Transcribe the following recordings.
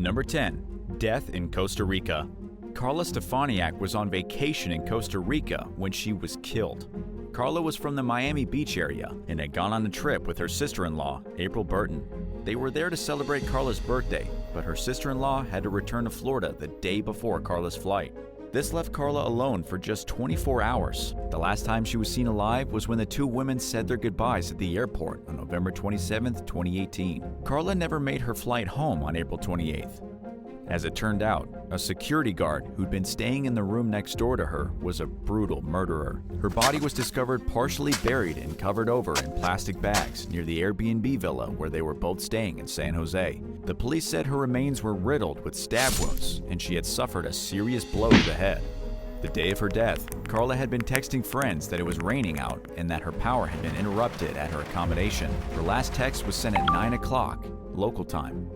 Number 10. Death in Costa Rica. Carla Stefaniak was on vacation in Costa Rica when she was killed. Carla was from the Miami Beach area and had gone on a trip with her sister-in-law, April Burton. They were there to celebrate Carla's birthday, but her sister-in-law had to return to Florida the day before Carla's flight. This left Carla alone for just 24 hours. The last time she was seen alive was when the two women said their goodbyes at the airport on November 27, 2018. Carla never made her flight home on April 28th. As it turned out, a security guard who'd been staying in the room next door to her was a brutal murderer. Her body was discovered partially buried and covered over in plastic bags near the Airbnb villa where they were both staying in San Jose. The police said her remains were riddled with stab wounds and she had suffered a serious blow to the head. The day of her death, Carla had been texting friends that it was raining out and that her power had been interrupted at her accommodation. Her last text was sent at 9 o'clock local time.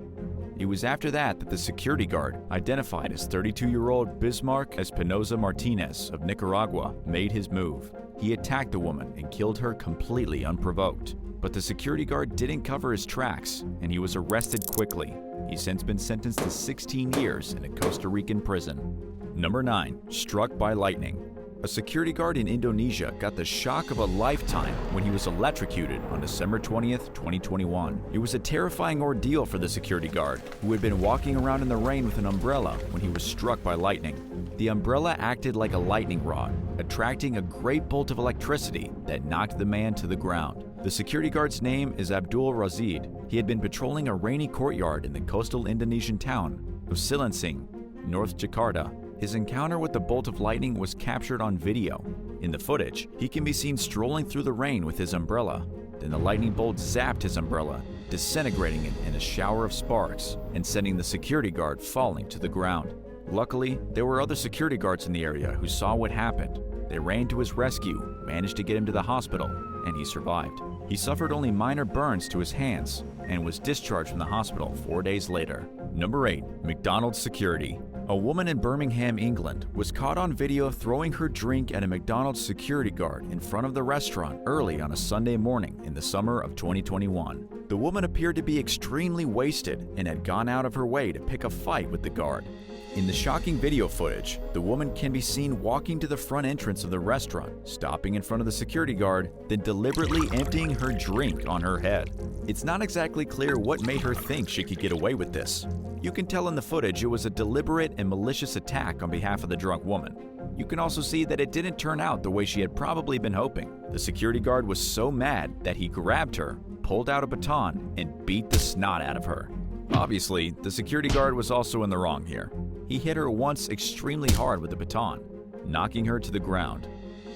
It was after that the security guard, identified as 32-year-old Bismarck Espinoza Martinez of Nicaragua, made his move. He attacked the woman and killed her completely unprovoked. But the security guard didn't cover his tracks, and he was arrested quickly. He's since been sentenced to 16 years in a Costa Rican prison. Number 9. Struck by lightning. A security guard in Indonesia got the shock of a lifetime when he was electrocuted on December 20th, 2021. It was a terrifying ordeal for the security guard, who had been walking around in the rain with an umbrella when he was struck by lightning. The umbrella acted like a lightning rod, attracting a great bolt of electricity that knocked the man to the ground. The security guard's name is Abdul Razid. He had been patrolling a rainy courtyard in the coastal Indonesian town of Cilincing, North Jakarta. His encounter with the bolt of lightning was captured on video. In the footage, he can be seen strolling through the rain with his umbrella. Then the lightning bolt zapped his umbrella, disintegrating it in a shower of sparks and sending the security guard falling to the ground. Luckily, there were other security guards in the area who saw what happened. They ran to his rescue, managed to get him to the hospital, and he survived. He suffered only minor burns to his hands and was discharged from the hospital 4 days later. Number 8. McDonald's security. A woman in Birmingham, England, was caught on video throwing her drink at a McDonald's security guard in front of the restaurant early on a Sunday morning in the summer of 2021. The woman appeared to be extremely wasted and had gone out of her way to pick a fight with the guard. In the shocking video footage, the woman can be seen walking to the front entrance of the restaurant, stopping in front of the security guard, then deliberately emptying her drink on her head. It's not exactly clear what made her think she could get away with this. You can tell in the footage it was a deliberate and malicious attack on behalf of the drunk woman. You can also see that it didn't turn out the way she had probably been hoping. The security guard was so mad that he grabbed her, pulled out a baton, and beat the snot out of her. Obviously, the security guard was also in the wrong here. He hit her once extremely hard with the baton, knocking her to the ground.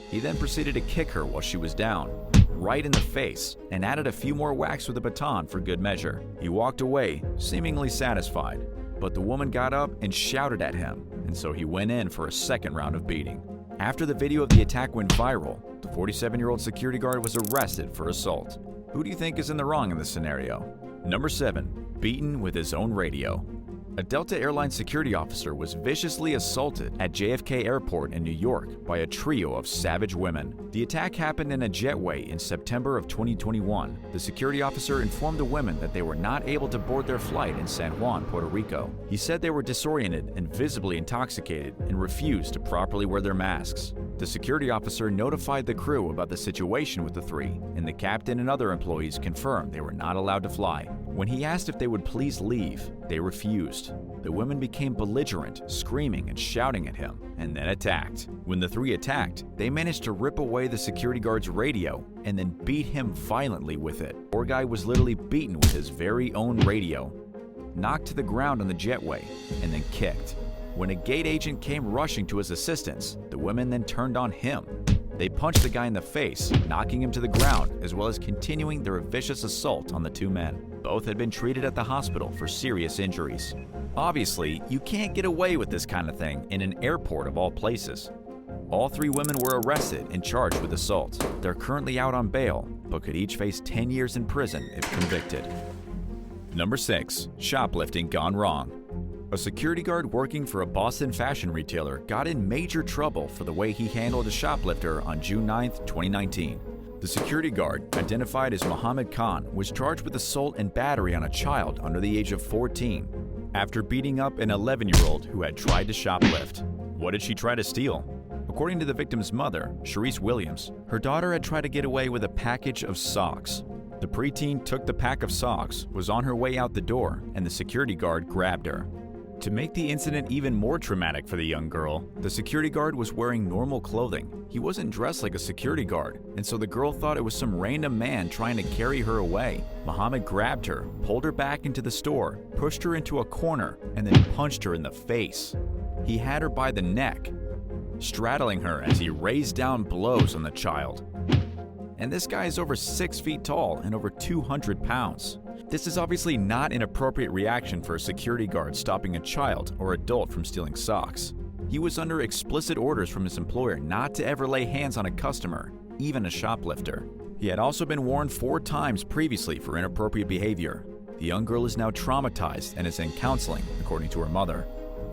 He then proceeded to kick her while she was down, right in the face, and added a few more whacks with the baton for good measure. He walked away, seemingly satisfied, but the woman got up and shouted at him, and so he went in for a second round of beating. After the video of the attack went viral, the 47-year-old security guard was arrested for assault. Who do you think is in the wrong in this scenario? Number 7. Beaten with his own radio. A Delta Airlines security officer was viciously assaulted at JFK Airport in New York by a trio of savage women. The attack happened in a jetway in September of 2021. The security officer informed the women that they were not able to board their flight in San Juan, Puerto Rico. He said they were disoriented and visibly intoxicated and refused to properly wear their masks. The security officer notified the crew about the situation with the three, and the captain and other employees confirmed they were not allowed to fly. When he asked if they would please leave, they refused. The women became belligerent, screaming and shouting at him, and then attacked. When the three attacked, they managed to rip away the security guard's radio and then beat him violently with it. The poor guy was literally beaten with his very own radio, knocked to the ground on the jetway, and then kicked. When a gate agent came rushing to his assistance, the women then turned on him. They punched the guy in the face, knocking him to the ground, as well as continuing their vicious assault on the two men. Both had been treated at the hospital for serious injuries. Obviously, you can't get away with this kind of thing in an airport of all places. All three women were arrested and charged with assault. They're currently out on bail, but could each face 10 years in prison if convicted. Number 6. Shoplifting gone wrong. A security guard working for a Boston fashion retailer got in major trouble for the way he handled a shoplifter on June 9, 2019. The security guard, identified as Mohammed Khan, was charged with assault and battery on a child under the age of 14. after beating up an 11-year-old who had tried to shoplift. What did she try to steal? According to the victim's mother, Sharice Williams, her daughter had tried to get away with a package of socks. The preteen took the pack of socks, was on her way out the door, and the security guard grabbed her. To make the incident even more traumatic for the young girl, the security guard was wearing normal clothing. He wasn't dressed like a security guard, and so the girl thought it was some random man trying to carry her away. Muhammad grabbed her, pulled her back into the store, pushed her into a corner, and then punched her in the face. He had her by the neck, straddling her as he raised down blows on the child. And this guy is over 6 feet tall and over 200 pounds. This is obviously not an appropriate reaction for a security guard stopping a child or adult from stealing socks. He was under explicit orders from his employer not to ever lay hands on a customer, even a shoplifter. He had also been warned 4 times previously for inappropriate behavior. The young girl is now traumatized and is in counseling, according to her mother.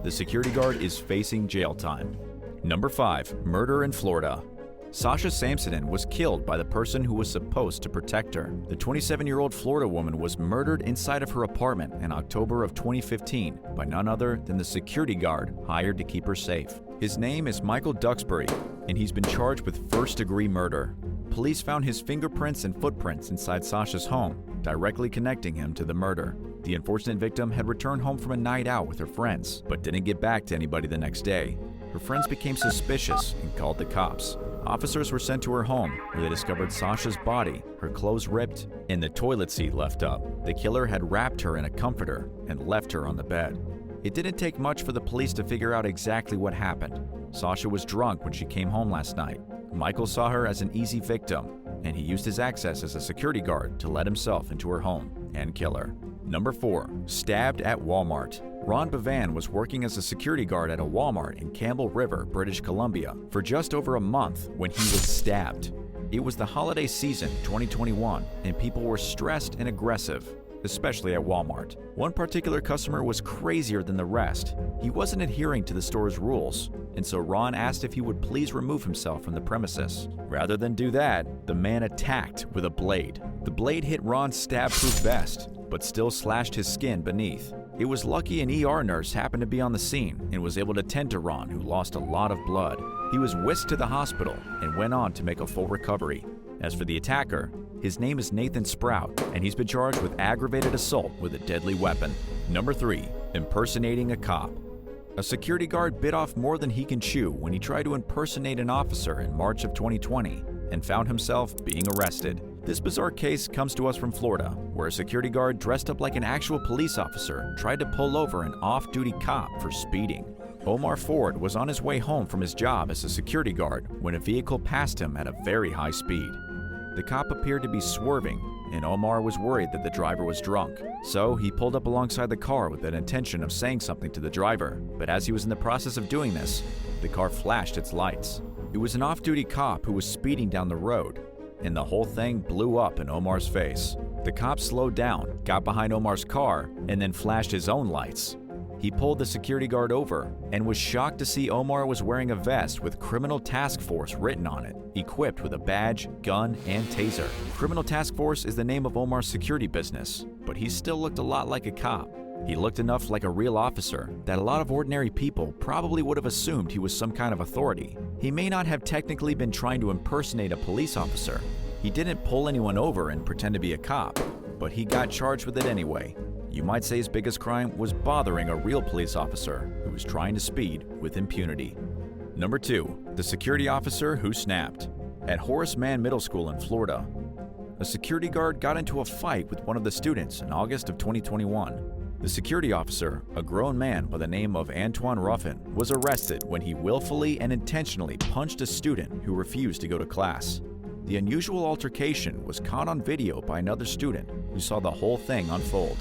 The security guard is facing jail time. Number 5. Murder in Florida. Sasha Samsonen was killed by the person who was supposed to protect her. The 27-year-old Florida woman was murdered inside of her apartment in October of 2015 by none other than the security guard hired to keep her safe. His name is Michael Duxbury, and he's been charged with first-degree murder. Police found his fingerprints and footprints inside Sasha's home, directly connecting him to the murder. The unfortunate victim had returned home from a night out with her friends, but didn't get back to anybody the next day. Her friends became suspicious and called the cops. Officers were sent to her home, where they discovered Sasha's body, her clothes ripped, and the toilet seat left up. The killer had wrapped her in a comforter and left her on the bed. It didn't take much for the police to figure out exactly what happened. Sasha was drunk when she came home last night. Michael saw her as an easy victim, and he used his access as a security guard to let himself into her home and kill her. Number 4. Stabbed at Walmart. Ron Bevan was working as a security guard at a Walmart in Campbell River, British Columbia, for just over a month when he was stabbed. It was the holiday season, 2021, and people were stressed and aggressive, especially at Walmart. One particular customer was crazier than the rest. He wasn't adhering to the store's rules, and so Ron asked if he would please remove himself from the premises. Rather than do that, the man attacked with a blade. The blade hit Ron's stab-proof vest, but still slashed his skin beneath. It was lucky an ER nurse happened to be on the scene and was able to tend to Ron, who lost a lot of blood. He was whisked to the hospital and went on to make a full recovery. As for the attacker, his name is Nathan Sprout, and he's been charged with aggravated assault with a deadly weapon. Number 3. Impersonating a cop. A security guard bit off more than he can chew when he tried to impersonate an officer in March of 2020 and found himself being arrested. This bizarre case comes to us from Florida, where a security guard dressed up like an actual police officer tried to pull over an off-duty cop for speeding. Omar Ford was on his way home from his job as a security guard when a vehicle passed him at a very high speed. The cop appeared to be swerving, and Omar was worried that the driver was drunk. So he pulled up alongside the car with an intention of saying something to the driver, but as he was in the process of doing this, the car flashed its lights. It was an off-duty cop who was speeding down the road, and the whole thing blew up in Omar's face. The cop slowed down, got behind Omar's car, and then flashed his own lights. He pulled the security guard over and was shocked to see Omar was wearing a vest with Criminal Task Force written on it, equipped with a badge, gun, and taser. Criminal Task Force is the name of Omar's security business, but he still looked a lot like a cop. He looked enough like a real officer that a lot of ordinary people probably would have assumed he was some kind of authority. He may not have technically been trying to impersonate a police officer. He didn't pull anyone over and pretend to be a cop, but he got charged with it anyway. You might say his biggest crime was bothering a real police officer who was trying to speed with impunity. Number 2. The security officer who snapped. At Horace Mann Middle School in Florida, a security guard got into a fight with one of the students in August of 2021. The security officer, a grown man by the name of Antoine Ruffin, was arrested when he willfully and intentionally punched a student who refused to go to class. The unusual altercation was caught on video by another student who saw the whole thing unfold.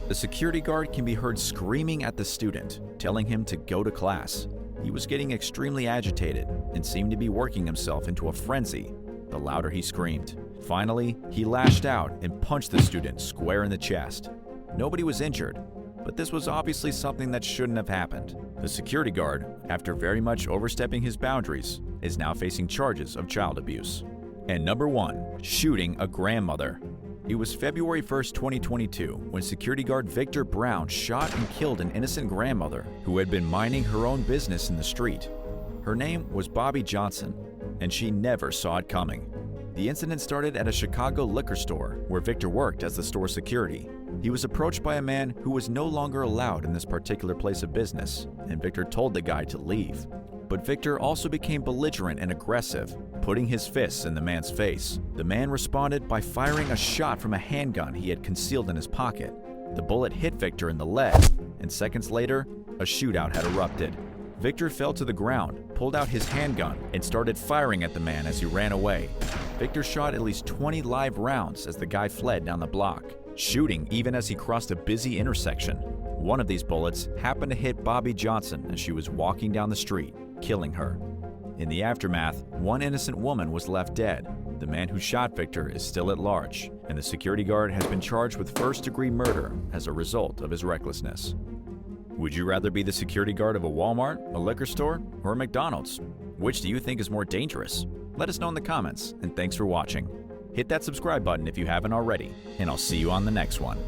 The security guard can be heard screaming at the student, telling him to go to class. He was getting extremely agitated and seemed to be working himself into a frenzy the louder he screamed. Finally, he lashed out and punched the student square in the chest. Nobody was injured, but this was obviously something that shouldn't have happened. The security guard, after very much overstepping his boundaries, is now facing charges of child abuse. And number 1, shooting a grandmother. It was February 1st, 2022, when security guard Victor Brown shot and killed an innocent grandmother who had been minding her own business in the street. Her name was Bobby Johnson, and she never saw it coming. The incident started at a Chicago liquor store where Victor worked as the store security. He was approached by a man who was no longer allowed in this particular place of business, and Victor told the guy to leave. But Victor also became belligerent and aggressive, putting his fists in the man's face. The man responded by firing a shot from a handgun he had concealed in his pocket. The bullet hit Victor in the leg, and seconds later, a shootout had erupted. Victor fell to the ground, pulled out his handgun, and started firing at the man as he ran away. Victor shot at least 20 live rounds as the guy fled down the block, shooting even as he crossed a busy intersection. One of these bullets happened to hit Bobby Johnson as she was walking down the street, killing her. In the aftermath, one innocent woman was left dead. The man who shot Victor is still at large, and the security guard has been charged with first-degree murder as a result of his recklessness. Would you rather be the security guard of a Walmart, a liquor store, or a McDonald's? Which do you think is more dangerous? Let us know in the comments, and thanks for watching. Hit that subscribe button if you haven't already, and I'll see you on the next one.